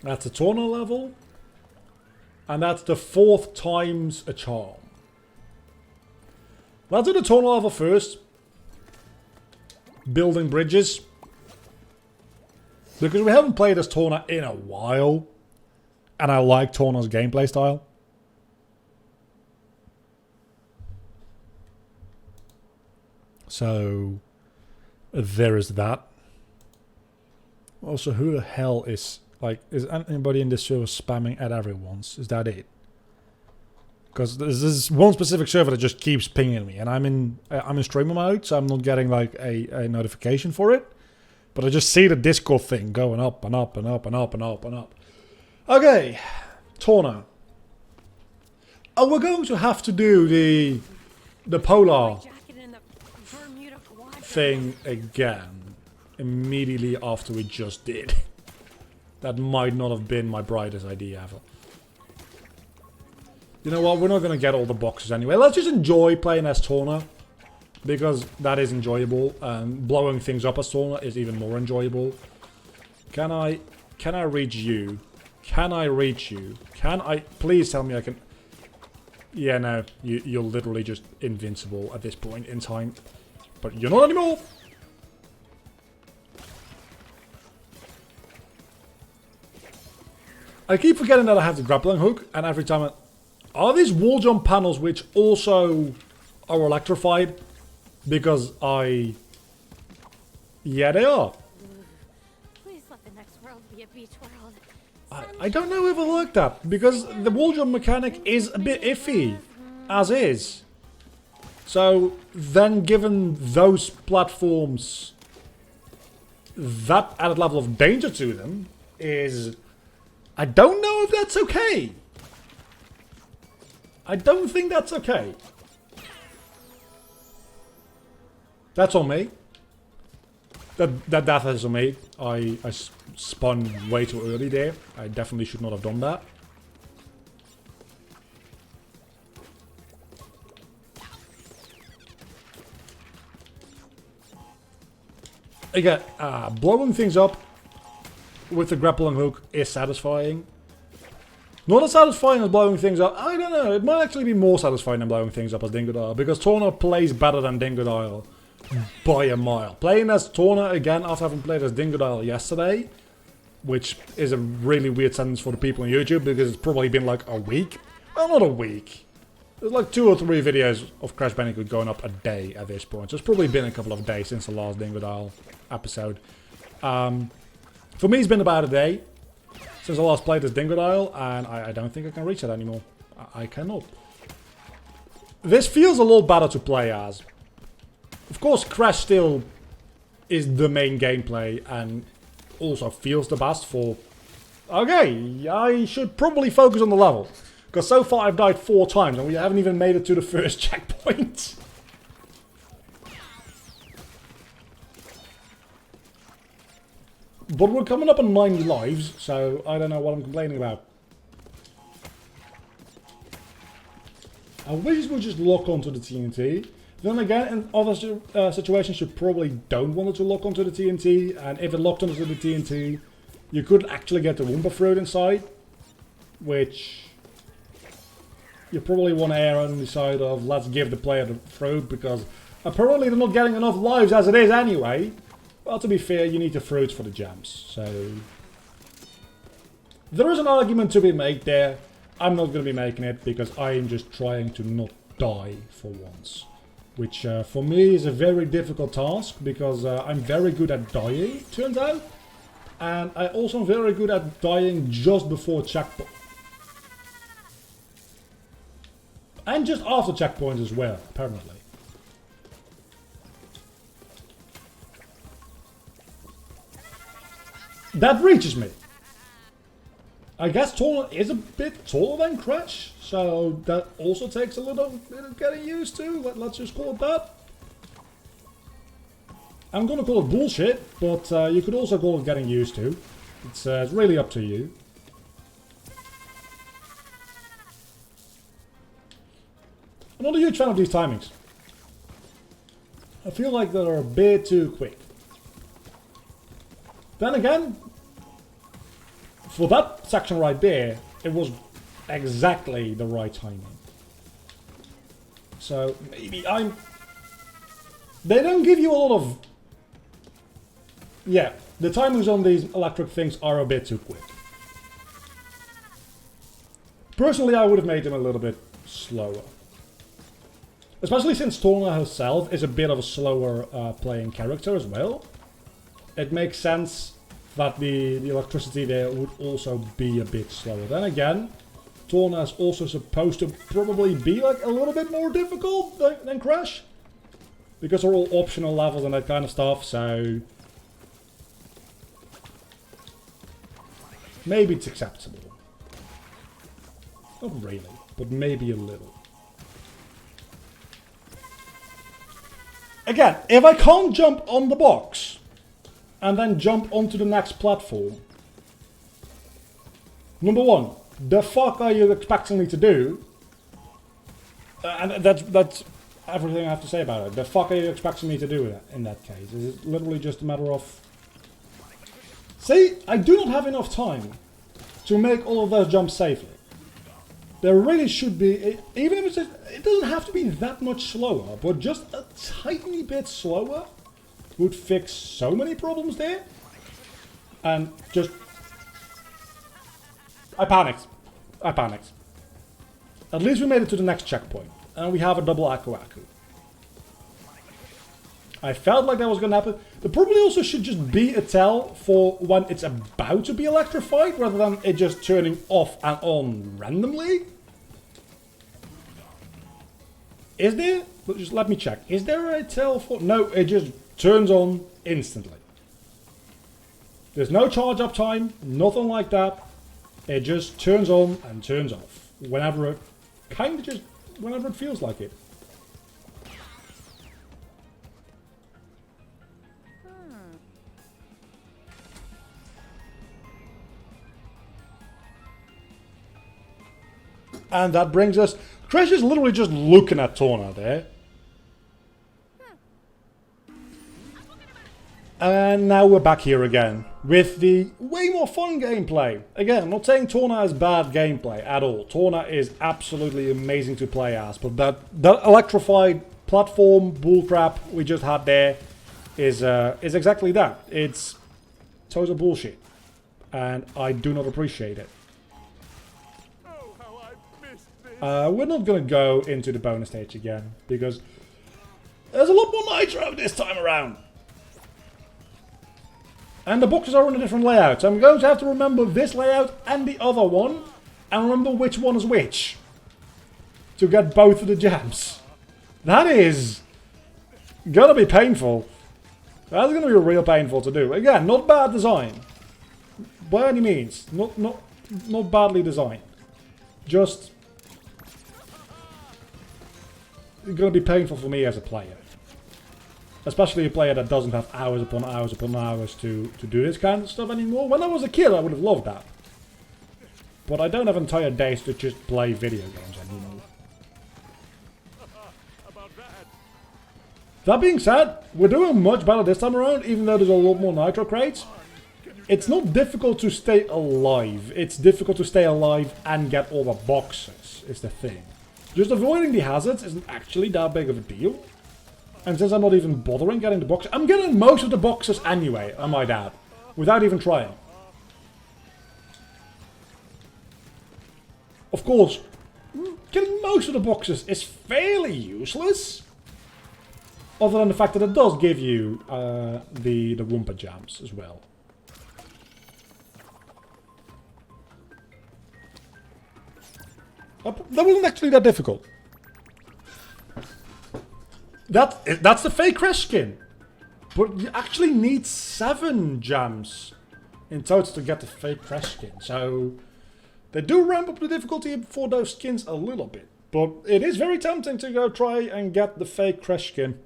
That's a Torna level. And that's the 4th times a charm. Let's do the Torna level first. Building bridges. Because we haven't played as Torna in a while. And I like Torna's gameplay style. So, there is that. Also, who the hell is... Like, is anybody in this server spamming at everyone's? Is that it? Because there's this one specific server that just keeps pinging me. And I'm in streamer mode, so I'm not getting like a notification for it. But I just see the Discord thing going up and up and up and up and up and up. Okay, Torna. Oh, we're going to have to do the polar thing again. Immediately after we just did. That might not have been my brightest idea ever. You know what, we're not going to get all the boxes anyway. Let's just enjoy playing as Torna. Because that is enjoyable. Blowing things up as Torna is even more enjoyable. Can I reach you? Can I reach you? Can I... Please tell me I can... Yeah, no. You're literally just invincible at this point in time. But you're not anymore! I keep forgetting that I have the grappling hook, and every time I... Are these wall jump panels which also are electrified? Because I... Yeah, they are. Please let the next world be a beach world. I don't know if I like that, because the wall jump mechanic is a bit iffy, as is. So, then given those platforms that added level of danger to them is... I don't know if that's okay. I don't think that's okay. That's on me. That death is on me. I spun way too early there. I definitely should not have done that. Again, blowing things up with the grappling hook is satisfying. Not as satisfying as blowing things up. I don't know. It might actually be more satisfying than blowing things up as Dingodile. Because Torna plays better than Dingodile. By a mile. Playing as Torna again after having played as Dingodile yesterday. Which is a really weird sentence for the people on YouTube. Because it's probably been like a week. Well, not a week. There's like 2 or 3 videos of Crash Bandicoot going up a day at this point. So it's probably been a couple of days since the last Dingodile episode. For me, it's been about a day since I last played as Dingodile, and I don't think I can reach it anymore. I cannot. This feels a lot better to play as. Of course, Crash still is the main gameplay, and also feels the best for... Okay, I should probably focus on the level. Because so far I've died 4 times, and we haven't even made it to the first checkpoint. But we're coming up on 90 lives, so I don't know what I'm complaining about. I wish we just lock onto the TNT. Then again, in other situations you probably don't want it to lock onto the TNT. And if it locked onto the TNT, you could actually get the Wumpa fruit inside. Which... you probably want to err on the side of let's give the player the fruit. Because apparently they're not getting enough lives as it is anyway. Well, to be fair, you need the fruits for the gems, so... There is an argument to be made there. I'm not going to be making it, because I am just trying to not die for once. Which, for me, is a very difficult task, because I'm very good at dying, turns out. And I also am very good at dying just before checkpoint. And just after checkpoints as well, apparently. That reaches me. I guess Torna is a bit taller than Crash, so that also takes a little bit of getting used to. Let's just call it that. I'm gonna call it bullshit, but you could also call it getting used to. It's really up to you. I'm not a huge fan of these timings. I feel like they're a bit too quick. Then again, for that section right there, it was exactly the right timing. So maybe they don't give you a lot of... Yeah, the timings on these electric things are a bit too quick. Personally, I would have made them a little bit slower. Especially since Torna herself is a bit of a slower playing character as well. It makes sense that the electricity there would also be a bit slower. Then again, Torna is also supposed to probably be like a little bit more difficult than Crash. Because they're all optional levels and that kind of stuff, so... maybe it's acceptable. Not really, but maybe a little. Again, if I can't jump on the box and then jump onto the next platform, number one, the fuck are you expecting me to do? And that's everything I have to say about it. The fuck are you expecting me to do in that case? Is it literally just a matter of... See, I do not have enough time to make all of those jumps safely. There really should be, even if it doesn't have to be that much slower, but just a tiny bit slower would fix so many problems there. And just... I panicked. At least we made it to the next checkpoint. And we have a double Aku Aku. I felt like that was going to happen. There probably also should just be a tell for when it's about to be electrified, rather than it just turning off and on randomly. Is there? Just let me check. Is there a tell for... no, it just turns on instantly. There's no charge up time, nothing like that. It just turns on and turns off. Whenever it... kind of just... whenever it feels like it. And that brings us... Crash is literally just looking at Torna there. And now we're back here again. With the way more fun gameplay. Again, I'm not saying Torna is bad gameplay at all. Torna is absolutely amazing to play as. But that electrified platform bullcrap we just had there is exactly that. It's total bullshit. And I do not appreciate it. We're not going to go into the bonus stage again, because there's a lot more nitro this time around. And the boxes are on a different layout, so I'm going to have to remember this layout and the other one, and remember which one is which, to get both of the gems. That is gonna be painful. That's gonna be real painful to do. Again, not bad design, by any means. Not badly designed. Just... it's going to be painful for me as a player. Especially a player that doesn't have hours upon hours upon hours to do this kind of stuff anymore. When I was a kid, I would have loved that. But I don't have entire days to just play video games anymore. That being said, we're doing much better this time around, even though there's a lot more nitro crates. It's not difficult to stay alive. It's difficult to stay alive and get all the boxes, is the thing. Just avoiding the hazards isn't actually that big of a deal. And since I'm not even bothering getting the boxes, I'm getting most of the boxes anyway, I might add. Without even trying. Of course, getting most of the boxes is fairly useless. Other than the fact that it does give you the Wumpa Jams as well. That wasn't actually that difficult. That's the fake Crash skin. But you actually need 7 gems in total to get the fake Crash skin. So they do ramp up the difficulty for those skins a little bit. But it is very tempting to go try and get the fake Crash skin.